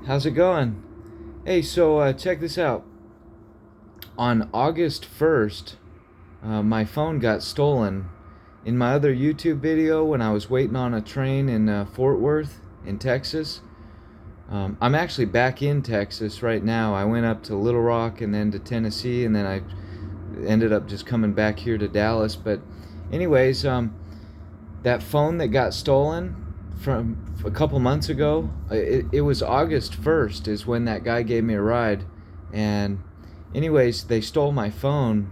How's it going? Hey, check this out. On August 1st, my phone got stolen. In my other YouTube video, when I was waiting on a train in Fort Worth, in Texas, I'm actually back in Texas right now. I went up to Little Rock and then to Tennessee, and then I ended up just coming back here to Dallas. But, anyways, that phone that got stolen from a couple months ago, it was August 1st is when that guy gave me a ride. And anyways, they stole my phone.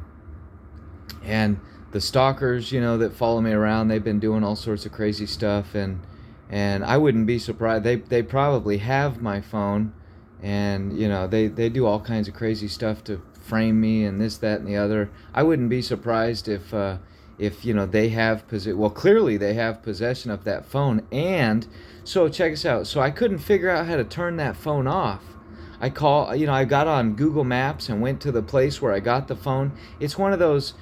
And the stalkers, that follow me around, they've been doing all sorts of crazy stuff. And I wouldn't be surprised. They probably have my phone. And they do all kinds of crazy stuff to frame me and this, that, and the other. I wouldn't be surprised if they have clearly they have possession of that phone. And so check this out. So I couldn't figure out how to turn that phone off. I got on Google Maps and went to the place where I got the phone. It's one of those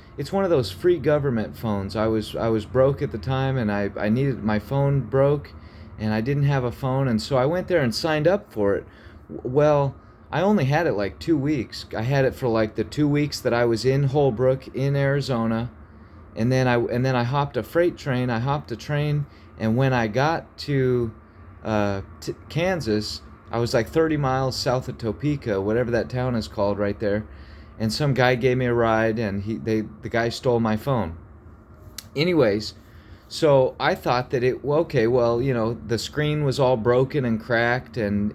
free government phones. I was broke at the time, and I needed my phone broke, and I didn't have a phone, and so I went there and signed up for it. Well, I only had it like 2 weeks. I had it for like the 2 weeks that I was in Holbrook in Arizona, and then I hopped a freight train. I hopped a train, and when I got to Kansas, I was like 30 miles south of Topeka, whatever that town is called right there. And some guy gave me a ride, and the guy stole my phone. Anyways, so I thought that the screen was all broken and cracked, and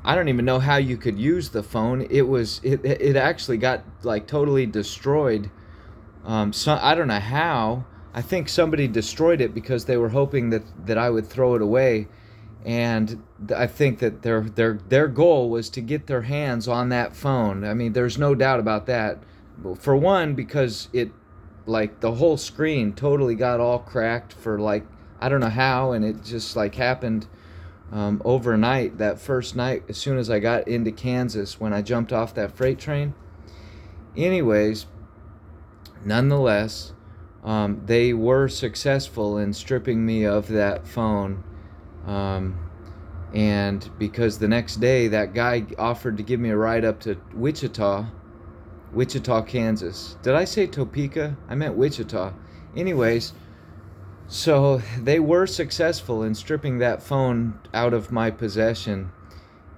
I don't even know how you could use the phone. It actually got like totally destroyed. So I don't know how. I think somebody destroyed it because they were hoping that I would throw it away, and I think that their goal was to get their hands on that phone. I mean, there's no doubt about that. For one, because the whole screen totally got all cracked for like I don't know how, and it just like happened overnight. That first night, as soon as I got into Kansas, when I jumped off that freight train. Anyways, nonetheless, they were successful in stripping me of that phone. And because the next day that guy offered to give me a ride up to Wichita, Kansas. Did I say Topeka? I meant Wichita. Anyways, so they were successful in stripping that phone out of my possession.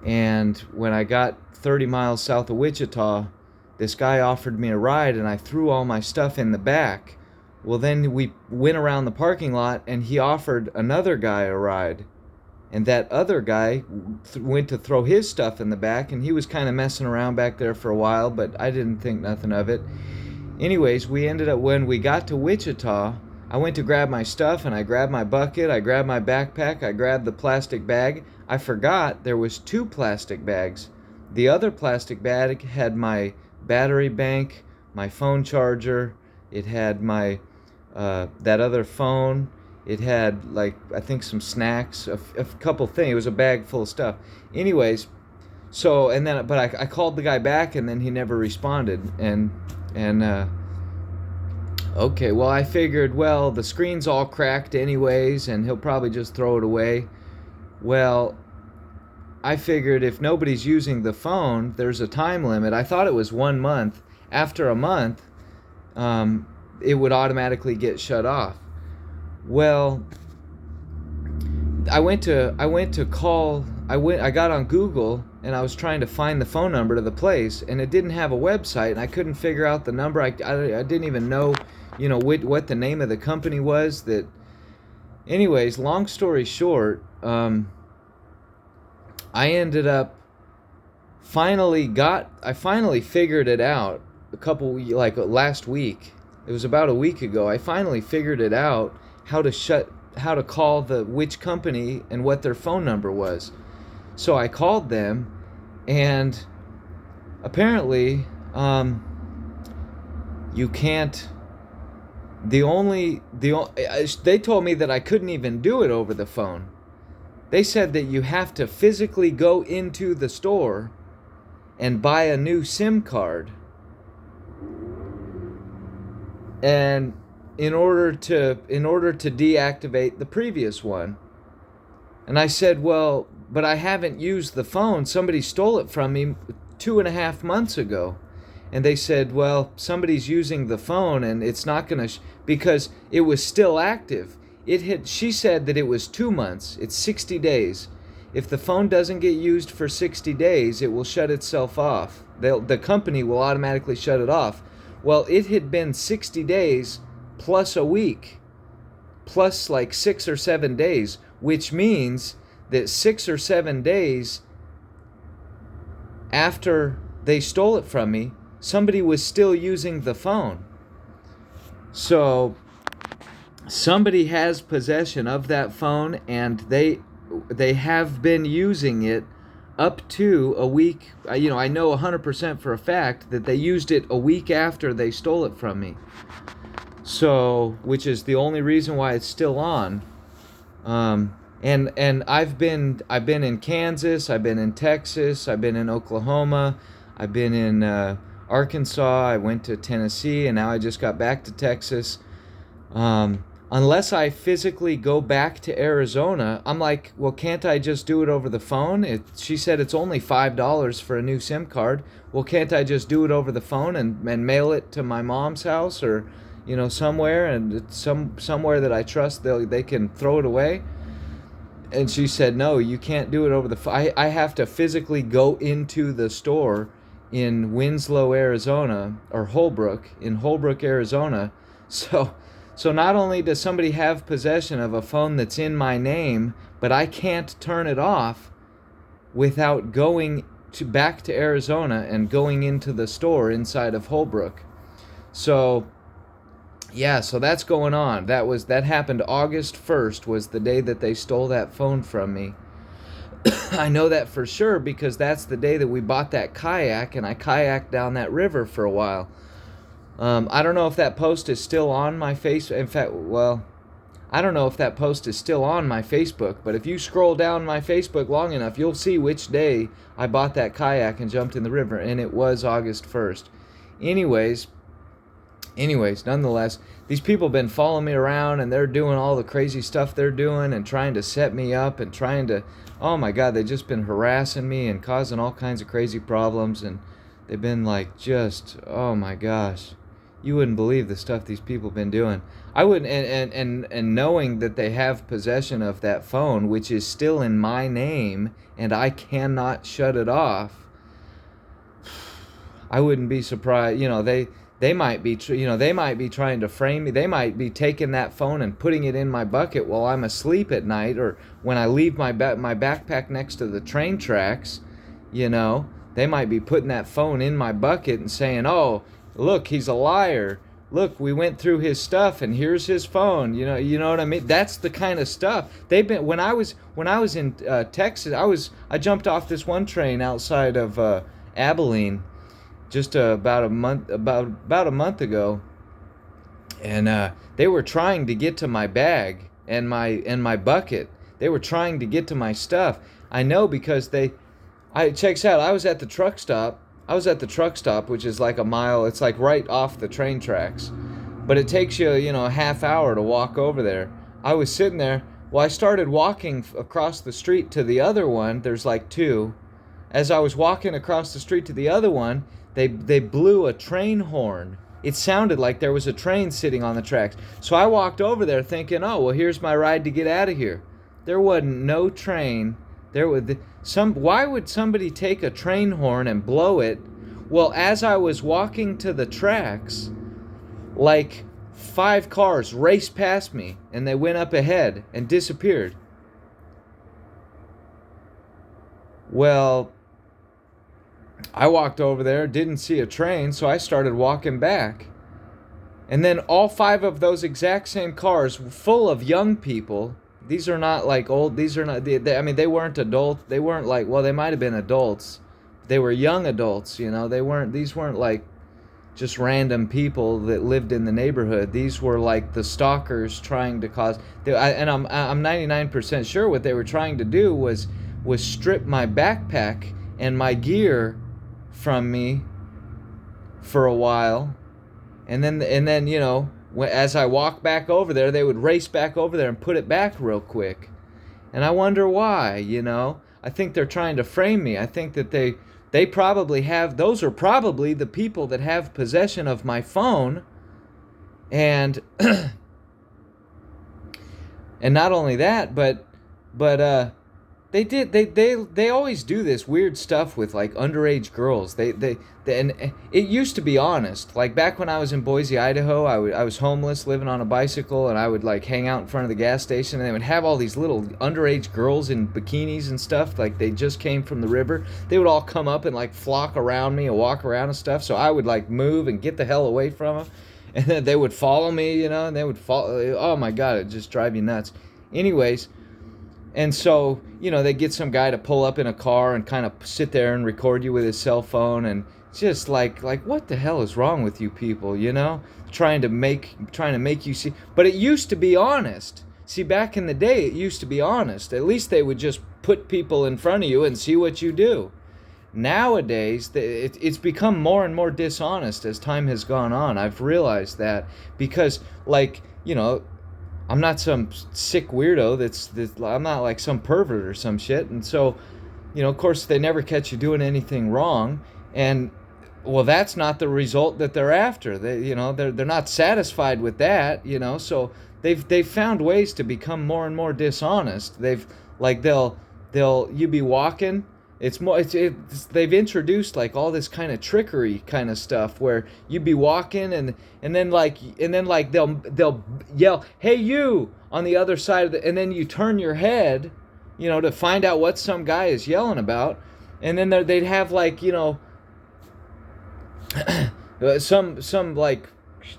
And when I got 30 miles south of Wichita, this guy offered me a ride, and I threw all my stuff in the back. Well, then we went around the parking lot, and he offered another guy a ride. And that other guy went to throw his stuff in the back, and he was kind of messing around back there for a while, but I didn't think nothing of it. Anyways, we ended up, when we got to Wichita, I went to grab my stuff, and I grabbed my bucket, I grabbed my backpack, I grabbed the plastic bag. I forgot there was two plastic bags. The other plastic bag had my battery bank, my phone charger, it had my that other phone, it had like I think some snacks, a couple things. It was a bag full of stuff. Anyways, I called the guy back, and then he never responded. And okay, well, I figured, well, the screen's all cracked anyways, and he'll probably just throw it away. Well, I figured if nobody's using the phone, there's a time limit. I thought it was 1 month. After a month, it would automatically get shut off. Well, I got on Google, and I was trying to find the phone number to the place, and it didn't have a website, and I couldn't figure out the number. I didn't even know, what the name of the company was. That, anyways, long story short, I ended up I finally figured it out last week. It was about a week ago. I finally figured it out how to call which company and what their phone number was. So I called them, and apparently you can't they told me that I couldn't even do it over the phone. They said that you have to physically go into the store and buy a new SIM card, and in order to deactivate the previous one. And I said, well, but I haven't used the phone. Somebody stole it from me 2.5 months ago. And they said, well, somebody's using the phone and it's not going to, because it was still active. She said that it was 2 months. It's 60 days. If the phone doesn't get used for 60 days, it will shut itself off. The company will automatically shut it off. Well, it had been 60 days plus a week, plus like 6 or 7 days, which means that 6 or 7 days after they stole it from me, somebody was still using the phone. So somebody has possession of that phone, and they have been using it up to a week. I know 100% for a fact that they used it a week after they stole it from me. So, which is the only reason why it's still on. And I've been in Kansas, I've been in Texas, I've been in Oklahoma, I've been in Arkansas, I went to Tennessee, and now I just got back to Texas. Unless I physically go back to Arizona, I'm like, well, can't I just do it over the phone? She said it's only $5 for a new SIM card. Well, can't I just do it over the phone and mail it to my mom's house, or somewhere, and somewhere that I trust they can throw it away? And she said, no, you can't do it over the phone. I have to physically go into the store in Winslow, Arizona, or Holbrook, Arizona. So not only does somebody have possession of a phone that's in my name, but I can't turn it off without going back to Arizona and going into the store inside of Holbrook. So yeah, so that's going on. That happened August 1st was the day that they stole that phone from me. I know that for sure because that's the day that we bought that kayak, and I kayaked down that river for a while. I don't know if that post is still on my face. In fact, well, I don't know if that post is still on my Facebook, but if you scroll down my Facebook long enough, you'll see which day I bought that kayak and jumped in the river, and it was August 1st. Anyways, nonetheless, these people have been following me around, and they're doing all the crazy stuff they're doing and trying to set me up and trying to, oh my God, they've just been harassing me and causing all kinds of crazy problems, and they've been like just, oh my gosh. You wouldn't believe the stuff these people have been doing. I wouldn't, and knowing that they have possession of that phone, which is still in my name, and I cannot shut it off, I wouldn't be surprised. They might be trying to frame me. They might be taking that phone and putting it in my bucket while I'm asleep at night, or when I leave my backpack next to the train tracks. They might be putting that phone in my bucket and saying, "Oh, look, he's a liar. Look, we went through his stuff and here's his phone." You know what I mean? That's the kind of stuff they've been. When I was in Texas, I jumped off this one train outside of Abilene just about a month ago, and they were trying to get to my bag and my bucket. They were trying to get to my stuff. I know because checks out. I was at the truck stop, which is like a mile. It's like right off the train tracks, but it takes you, a half hour to walk over there. I was sitting there. Well, I started walking across the street to the other one. There's like two. As I was walking across the street to the other one, they blew a train horn. It sounded like there was a train sitting on the tracks. So I walked over there thinking, oh, well, here's my ride to get out of here. There wasn't no train. Why would somebody take a train horn and blow it? Well, as I was walking to the tracks, like 5 cars raced past me, and they went up ahead and disappeared. Well, I walked over there, didn't see a train, so I started walking back. And then all 5 of those exact same cars, full of young people. These are not like old. These are not. They weren't adults. They weren't like. Well, they might have been adults. They were young adults. They weren't. These weren't like just random people that lived in the neighborhood. These were like the stalkers trying to cause. And I'm 99% sure what they were trying to do was strip my backpack and my gear from me for a while, and then as I walked back over there, they would race back over there and put it back real quick. And I wonder why, I think they're trying to frame me. I think that they probably have, those are probably the people that have possession of my phone. And and not only that, but they always do this weird stuff with like underage girls. They and it used to be honest. Like back when I was in Boise, Idaho, I was homeless, living on a bicycle, and I would like hang out in front of the gas station, and they would have all these little underage girls in bikinis and stuff, like they just came from the river. They would all come up and like flock around me and walk around and stuff. So I would like move and get the hell away from them, and then they would follow me, you know, and they would follow. Oh my God, it just drive you nuts. Anyways. And so, you know, they get some guy to pull up in a car and kind of sit there and record you with his cell phone, and just like what the hell is wrong with you people, you know? Trying to make you see. But it used to be honest. See, back in the day, it used to be honest. At least they would just put people in front of you and see what you do. Nowadays, it's become more and more dishonest as time has gone on. I've realized that because, like, you know, I'm not some sick weirdo I'm not like some pervert or some shit. And so, you know, of course, they never catch you doing anything wrong. And, well, that's not the result that they're after. They're not satisfied with that, you know. So they've found ways to become more and more dishonest. You be walking. They've introduced like all this kind of trickery kind of stuff where you be walking and then they'll yell, "Hey you," on the other side and then you turn your head, you know, to find out what some guy is yelling about, and then they'd have like, you know, some like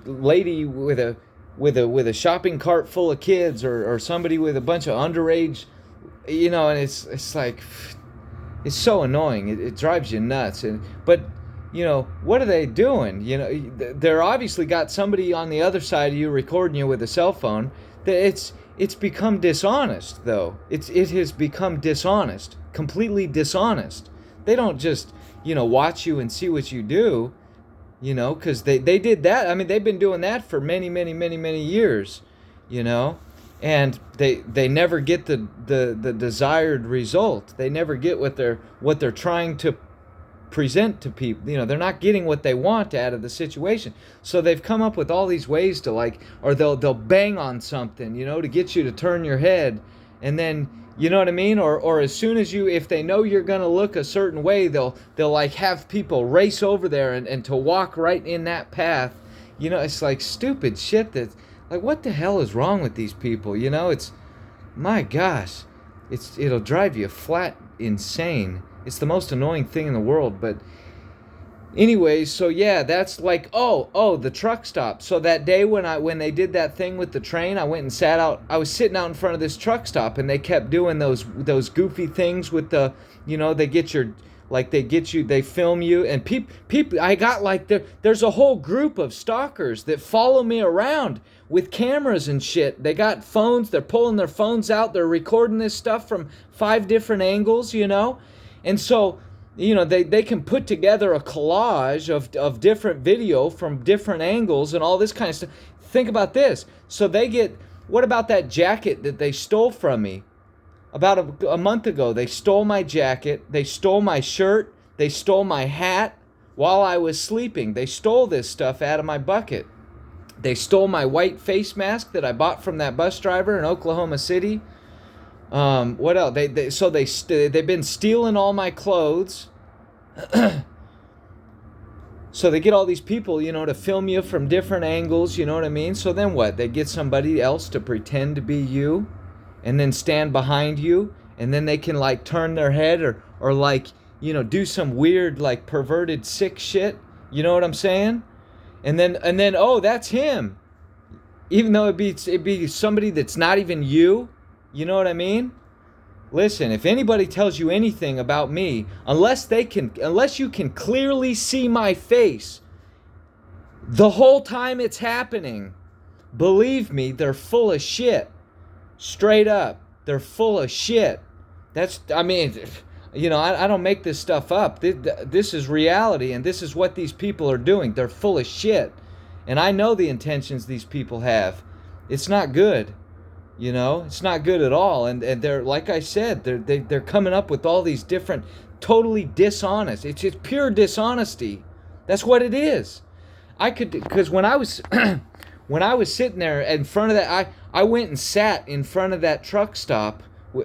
lady with a shopping cart full of kids or somebody with a bunch of underage, you know, and it's like. It's so annoying. It drives you nuts. But, you know, what are they doing? You know, they're obviously got somebody on the other side of you recording you with a cell phone. It's become dishonest, though. It has become dishonest, completely dishonest. They don't just, you know, watch you and see what you do, you know, because they did that. I mean, they've been doing that for many, many, many, many years, you know. And they never get the desired result. They never get what they're trying to present to people. You know, they're not getting what they want out of the situation. So they've come up with all these ways to like, or they'll bang on something, you know, to get you to turn your head, and then, you know what I mean? Or as soon as if they know you're gonna look a certain way, they'll like have people race over there and to walk right in that path. You know, it's like stupid shit that. Like, what the hell is wrong with these people? You know, it's, my gosh, it'll drive you flat insane. It's the most annoying thing in the world. But anyways, so yeah, that's like, the truck stop. So that day when they did that thing with the train, I went and sat out. I was sitting out in front of this truck stop, and they kept doing those goofy things with the, you know, they film you, and people, I got like, there's a whole group of stalkers that follow me around with cameras and shit. They got phones, they're pulling their phones out, they're recording this stuff from 5 different angles, you know? And so, you know, they can put together a collage of different video from different angles and all this kind of stuff. Think about this. So what about that jacket that they stole from me? About a month ago, they stole my jacket, they stole my shirt, they stole my hat while I was sleeping. They stole this stuff out of my bucket. They stole my white face mask that I bought from that bus driver in Oklahoma City. What else? They've been stealing all my clothes. So they get all these people, you know, to film you from different angles, you know what I mean? So then what? They get somebody else to pretend to be you, and then stand behind you, and then they can like turn their head or like, you know, do some weird like perverted sick shit. You know what I'm saying? And then oh, that's him. Even though it'd be somebody that's not even you. You know what I mean? Listen, if anybody tells you anything about me, unless you can clearly see my face the whole time it's happening, believe me, they're full of shit. Straight up, they're full of shit. I mean, you know, I don't make this stuff up. This is reality, and this is what these people are doing. They're full of shit. And I know the intentions these people have. It's not good. You know, it's not good at all. And they're, like I said, they're coming up with all these different, totally dishonest. It's just pure dishonesty. That's what it is. I could, because when I was when I was sitting there in front of that, I went and sat in front of that truck stop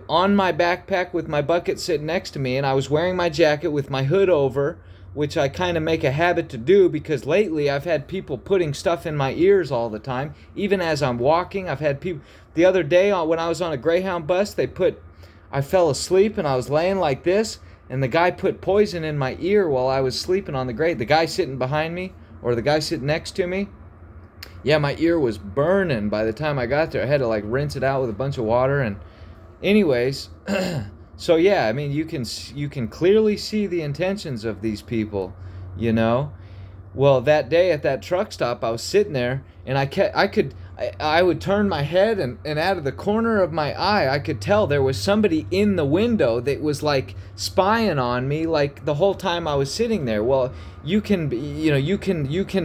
on my backpack with my bucket sitting next to me, and I was wearing my jacket with my hood over, which I kind of make a habit to do because lately I've had people putting stuff in my ears all the time, even as I'm walking. I've had people, the other day when I was on a Greyhound bus, I fell asleep and I was laying like this, and the guy put poison in my ear while I was sleeping on the Grey. The guy sitting behind me, or the guy sitting next to me, yeah, my ear was burning by the time I got there. I had to like rinse it out with a bunch of water. And anyways, so yeah, I mean, you can clearly see the intentions of these people, you know. Well, that day at that truck stop, I was sitting there, and I would turn my head, and out of the corner of my eye, I could tell there was somebody in the window that was like spying on me, like the whole time I was sitting there. Well, you can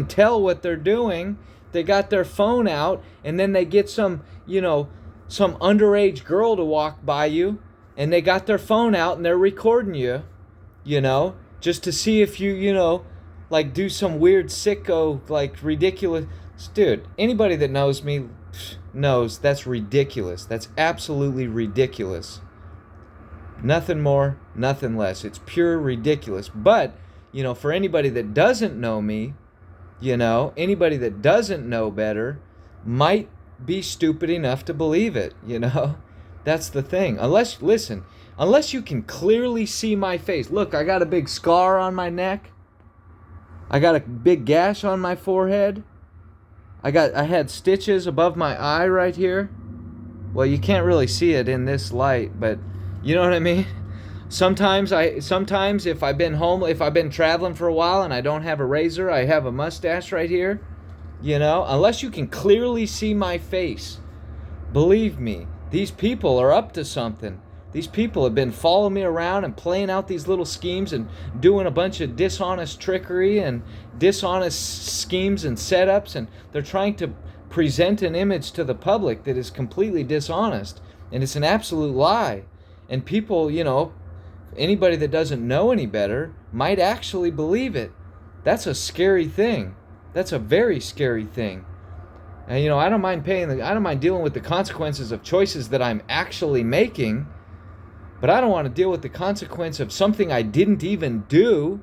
tell what they're doing. They got their phone out, and then they get some underage girl to walk by you, and they got their phone out and they're recording you, just to see if you like do some weird sicko, like ridiculous. Dude, anybody that knows me knows that's ridiculous. That's absolutely ridiculous. Nothing more, nothing less. It's pure ridiculous. But, for anybody that doesn't know me, anybody that doesn't know better might be stupid enough to believe it, That's the thing. Unless you can clearly see my face. Look, I got a big scar on my neck. I got a big gash on my forehead. I had stitches above my eye right here. Well, you can't really see it in this light, but you know what I mean? Sometimes if I've been traveling for a while and I don't have a razor, I have a mustache right here. Unless you can clearly see my face, believe me, these people are up to something. These people have been following me around and playing out these little schemes and doing a bunch of dishonest trickery and dishonest schemes and setups, and they're trying to present an image to the public that is completely dishonest, and it's an absolute lie. And people, anybody that doesn't know any better might actually believe it. That's a scary thing. That's a very scary thing. And I don't mind dealing with the consequences of choices that I'm actually making. But I don't want to deal with the consequence of something I didn't even do,